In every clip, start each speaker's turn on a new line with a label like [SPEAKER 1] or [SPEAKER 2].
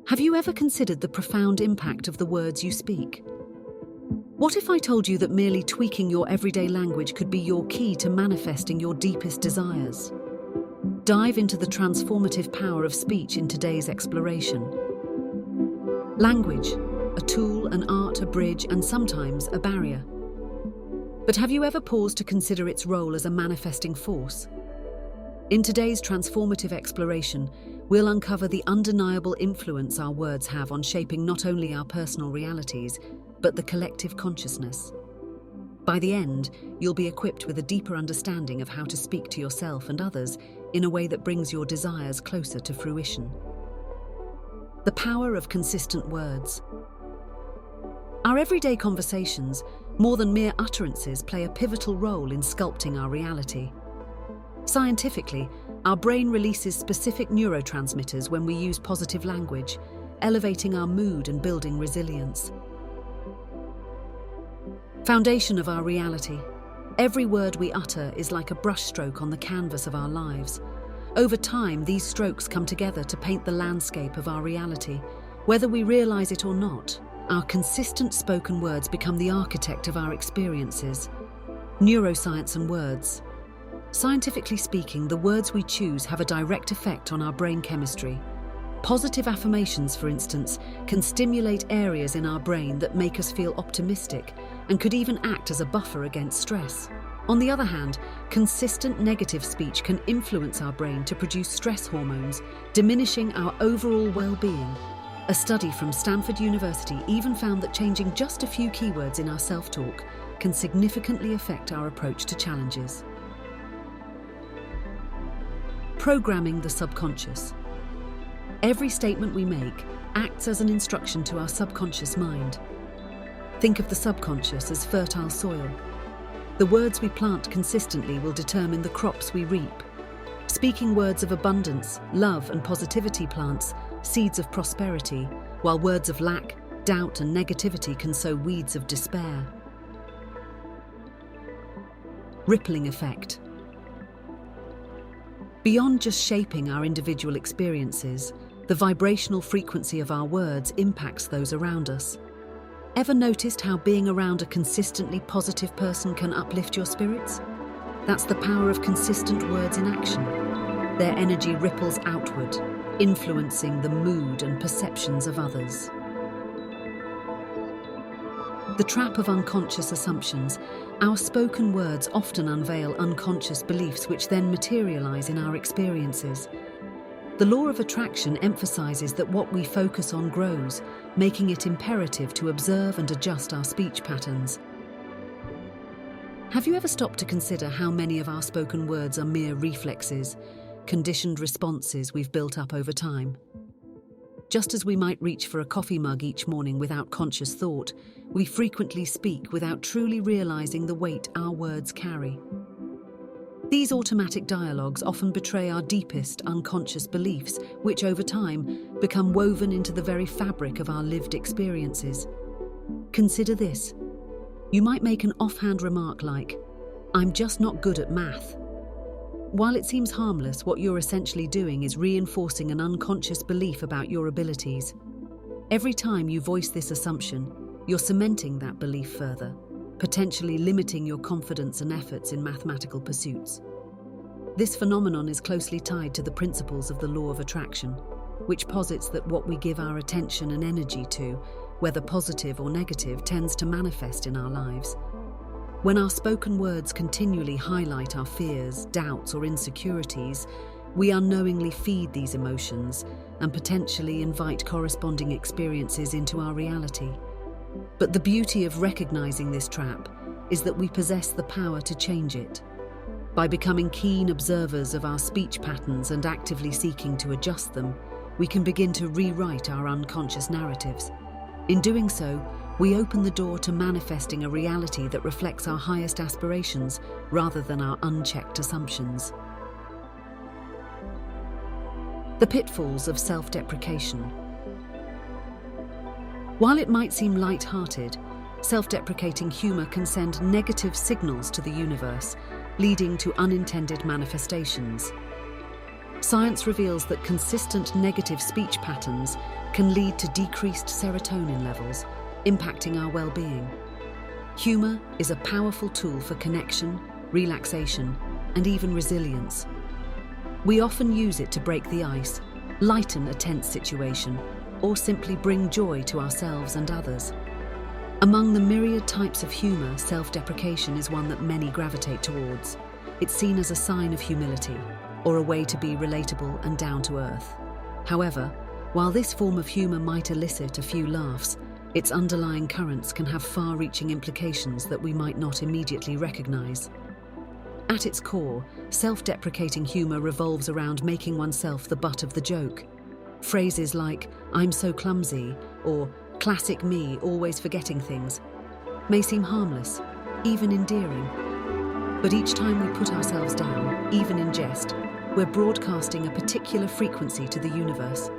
[SPEAKER 1] Have you ever considered the profound impact of the words you speak? What if I told you that merely tweaking your everyday language could be your key to manifesting your deepest desires? Dive into the transformative power of speech in today's exploration. Language, a tool, an art, a bridge, and sometimes a barrier. But have you ever paused to consider its role as a manifesting force? In today's transformative exploration, we'll uncover the undeniable influence our words have on shaping not only our personal realities, but the collective consciousness. By the end, you'll be equipped with a deeper understanding of how to speak to yourself and others in a way that brings your desires closer to fruition. The power of consistent words. Our everyday conversations, more than mere utterances, play a pivotal role in sculpting our reality. Scientifically, our brain releases specific neurotransmitters when we use positive language, elevating our mood and building resilience. Foundation of our reality. Every word we utter is like a brushstroke on the canvas of our lives. Over time, these strokes come together to paint the landscape of our reality. Whether we realize it or not, our consistent spoken words become the architect of our experiences. Neuroscience and words. Scientifically speaking, the words we choose have a direct effect on our brain chemistry. Positive affirmations, for instance, can stimulate areas in our brain that make us feel optimistic and could even act as a buffer against stress. On the other hand, consistent negative speech can influence our brain to produce stress hormones, diminishing our overall well-being. A study from Stanford University even found that changing just a few keywords in our self-talk can significantly affect our approach to challenges. Programming the subconscious. Every statement we make acts as an instruction to our subconscious mind. Think of the subconscious as fertile soil. The words we plant consistently will determine the crops we reap. Speaking words of abundance, love, and positivity plants seeds of prosperity, while words of lack, doubt, and negativity can sow weeds of despair. Rippling effect. Beyond just shaping our individual experiences, the vibrational frequency of our words impacts those around us. Ever noticed how being around a consistently positive person can uplift your spirits? That's the power of consistent words in action. Their energy ripples outward, influencing the mood and perceptions of others. The trap of unconscious assumptions. Our spoken words often unveil unconscious beliefs which then materialize in our experiences. The law of attraction emphasizes that what we focus on grows, making it imperative to observe and adjust our speech patterns. Have you ever stopped to consider how many of our spoken words are mere reflexes, conditioned responses we've built up over time? Just as we might reach for a coffee mug each morning without conscious thought, we frequently speak without truly realizing the weight our words carry. These automatic dialogues often betray our deepest unconscious beliefs, which over time become woven into the very fabric of our lived experiences. Consider this. You might make an offhand remark like, "I'm just not good at math." While it seems harmless, what you're essentially doing is reinforcing an unconscious belief about your abilities. Every time you voice this assumption, you're cementing that belief further, potentially limiting your confidence and efforts in mathematical pursuits. This phenomenon is closely tied to the principles of the law of attraction, which posits that what we give our attention and energy to, whether positive or negative, tends to manifest in our lives. When our spoken words continually highlight our fears, doubts, or insecurities, we unknowingly feed these emotions and potentially invite corresponding experiences into our reality. But the beauty of recognizing this trap is that we possess the power to change it. By becoming keen observers of our speech patterns and actively seeking to adjust them, we can begin to rewrite our unconscious narratives. In doing so, we open the door to manifesting a reality that reflects our highest aspirations rather than our unchecked assumptions. The pitfalls of self-deprecation. While it might seem light-hearted, self-deprecating humor can send negative signals to the universe, leading to unintended manifestations. Science reveals that consistent negative speech patterns can lead to decreased serotonin levels, impacting our well-being. Humor is a powerful tool for connection, relaxation, and even resilience. We often use it to break the ice, lighten a tense situation, or simply bring joy to ourselves and others. Among the myriad types of humor, self-deprecation is one that many gravitate towards. It's seen as a sign of humility, or a way to be relatable and down to earth. However, while this form of humor might elicit a few laughs, its underlying currents can have far-reaching implications that we might not immediately recognize. At its core, self-deprecating humor revolves around making oneself the butt of the joke. Phrases like, "I'm so clumsy," or "classic me, always forgetting things," may seem harmless, even endearing. But each time we put ourselves down, even in jest, we're broadcasting a particular frequency to the universe.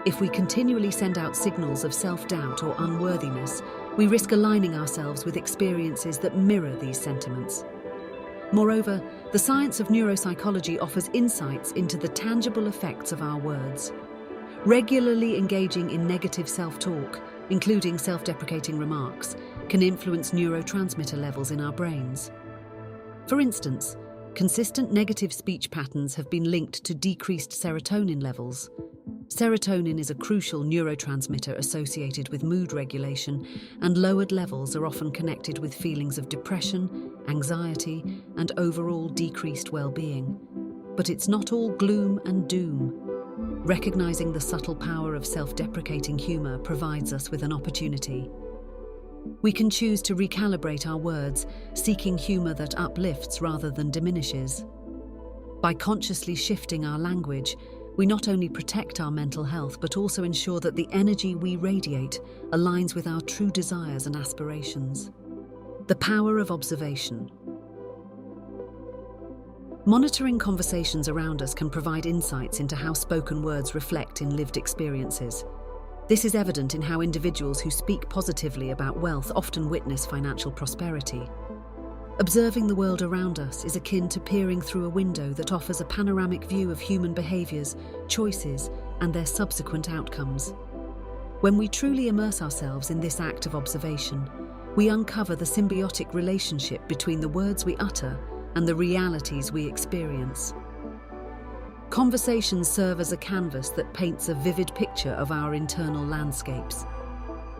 [SPEAKER 1] If we continually send out signals of self-doubt or unworthiness, we risk aligning ourselves with experiences that mirror these sentiments. Moreover, the science of neuropsychology offers insights into the tangible effects of our words. Regularly engaging in negative self-talk, including self-deprecating remarks, can influence neurotransmitter levels in our brains. For instance, consistent negative speech patterns have been linked to decreased serotonin levels. Serotonin is a crucial neurotransmitter associated with mood regulation, and lowered levels are often connected with feelings of depression, anxiety, and overall decreased well-being. But it's not all gloom and doom. Recognizing the subtle power of self-deprecating humor provides us with an opportunity. We can choose to recalibrate our words, seeking humor that uplifts rather than diminishes. By consciously shifting our language, we not only protect our mental health but also ensure that the energy we radiate aligns with our true desires and aspirations. The power of observation. Monitoring conversations around us can provide insights into how spoken words reflect in lived experiences. This is evident in how individuals who speak positively about wealth often witness financial prosperity. Observing the world around us is akin to peering through a window that offers a panoramic view of human behaviors, choices, and their subsequent outcomes. When we truly immerse ourselves in this act of observation, we uncover the symbiotic relationship between the words we utter and the realities we experience. Conversations serve as a canvas that paints a vivid picture of our internal landscapes.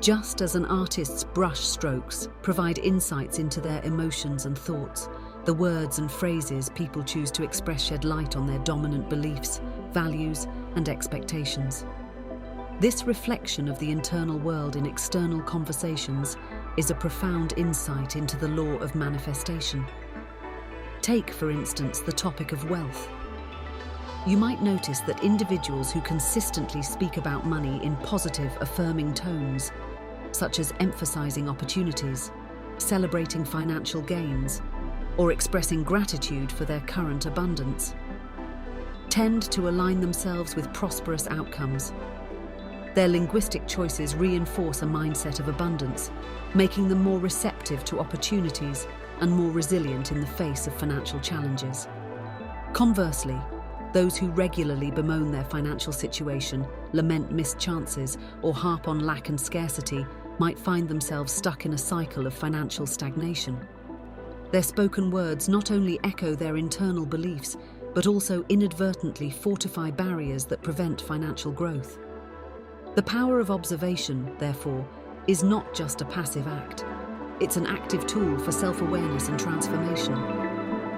[SPEAKER 1] Just as an artist's brush strokes provide insights into their emotions and thoughts, the words and phrases people choose to express shed light on their dominant beliefs, values, and expectations. This reflection of the internal world in external conversations is a profound insight into the law of manifestation. Take, for instance, the topic of wealth. You might notice that individuals who consistently speak about money in positive, affirming tones, such as emphasizing opportunities, celebrating financial gains, or expressing gratitude for their current abundance, tend to align themselves with prosperous outcomes. Their linguistic choices reinforce a mindset of abundance, making them more receptive to opportunities and more resilient in the face of financial challenges. Conversely, those who regularly bemoan their financial situation, lament missed chances, or harp on lack and scarcity might find themselves stuck in a cycle of financial stagnation. Their spoken words not only echo their internal beliefs, but also inadvertently fortify barriers that prevent financial growth. The power of observation, therefore, is not just a passive act. It's an active tool for self-awareness and transformation.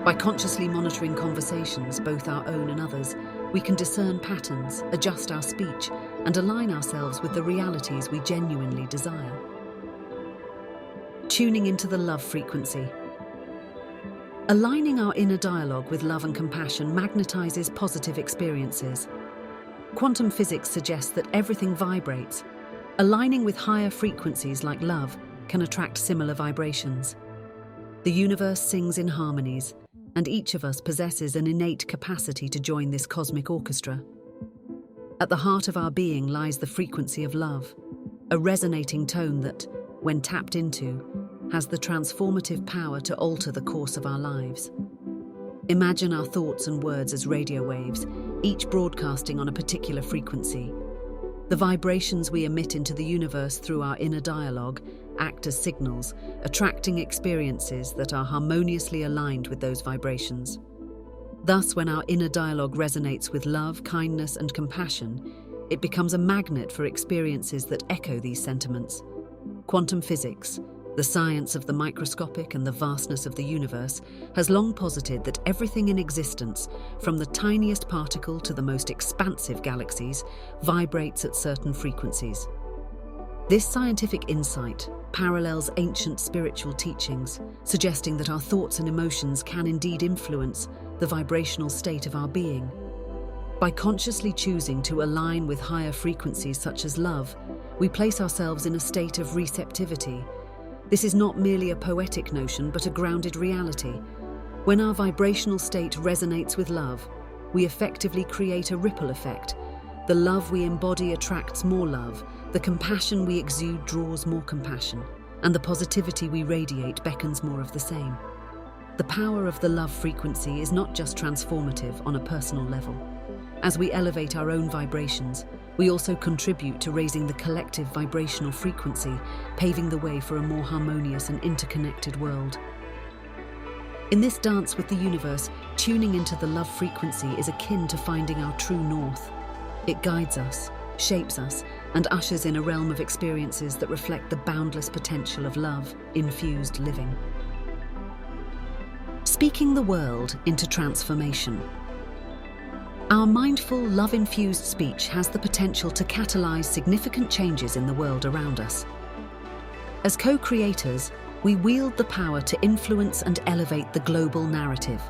[SPEAKER 1] By consciously monitoring conversations, both our own and others, we can discern patterns, adjust our speech, and align ourselves with the realities we genuinely desire. Tuning into the love frequency. Aligning our inner dialogue with love and compassion magnetizes positive experiences. Quantum physics suggests that everything vibrates. Aligning with higher frequencies like love can attract similar vibrations. The universe sings in harmonies, and each of us possesses an innate capacity to join this cosmic orchestra. At the heart of our being lies the frequency of love, a resonating tone that, when tapped into, has the transformative power to alter the course of our lives. Imagine our thoughts and words as radio waves, each broadcasting on a particular frequency. The vibrations we emit into the universe through our inner dialogue act as signals, attracting experiences that are harmoniously aligned with those vibrations. Thus, when our inner dialogue resonates with love, kindness, and compassion, it becomes a magnet for experiences that echo these sentiments. Quantum physics, the science of the microscopic and the vastness of the universe, has long posited that everything in existence, from the tiniest particle to the most expansive galaxies, vibrates at certain frequencies. This scientific insight parallels ancient spiritual teachings, suggesting that our thoughts and emotions can indeed influence the vibrational state of our being. By consciously choosing to align with higher frequencies such as love, we place ourselves in a state of receptivity. This is not merely a poetic notion, but a grounded reality. When our vibrational state resonates with love, we effectively create a ripple effect. The love we embody attracts more love, the compassion we exude draws more compassion, and the positivity we radiate beckons more of the same. The power of the love frequency is not just transformative on a personal level. As we elevate our own vibrations, we also contribute to raising the collective vibrational frequency, paving the way for a more harmonious and interconnected world. In this dance with the universe, tuning into the love frequency is akin to finding our true north. It guides us, shapes us, and ushers in a realm of experiences that reflect the boundless potential of love-infused living. Speaking the world into transformation. Our mindful, love-infused speech has the potential to catalyze significant changes in the world around us. As co-creators, we wield the power to influence and elevate the global narrative.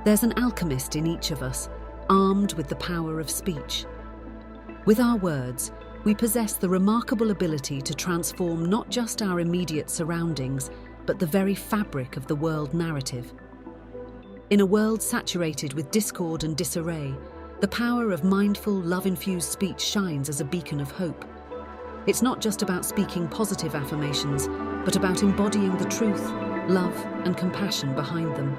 [SPEAKER 1] There's an alchemist in each of us, armed with the power of speech. With our words, we possess the remarkable ability to transform not just our immediate surroundings, but the very fabric of the world narrative. In a world saturated with discord and disarray, the power of mindful, love-infused speech shines as a beacon of hope. It's not just about speaking positive affirmations, but about embodying the truth, love, and compassion behind them.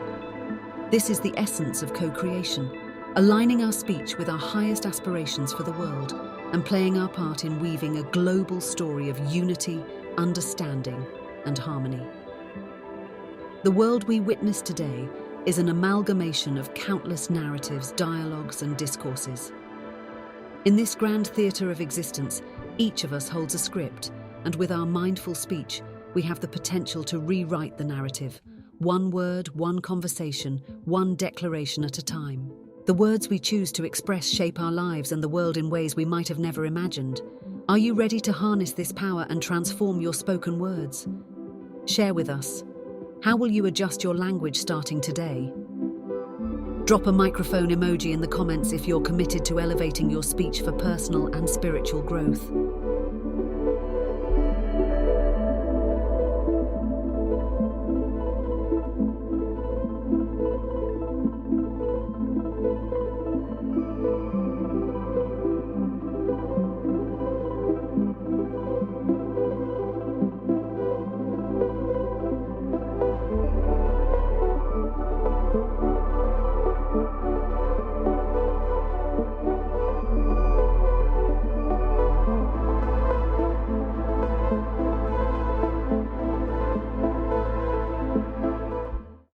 [SPEAKER 1] This is the essence of co-creation, aligning our speech with our highest aspirations for the world and playing our part in weaving a global story of unity, understanding, and harmony. The world we witness today is an amalgamation of countless narratives, dialogues, and discourses. In this grand theatre of existence, each of us holds a script, and with our mindful speech, we have the potential to rewrite the narrative, one word, one conversation, one declaration at a time. The words we choose to express shape our lives and the world in ways we might have never imagined. Are you ready to harness this power and transform your spoken words? Share with us. How will you adjust your language starting today? Drop a microphone emoji in the comments if you're committed to elevating your speech for personal and spiritual growth.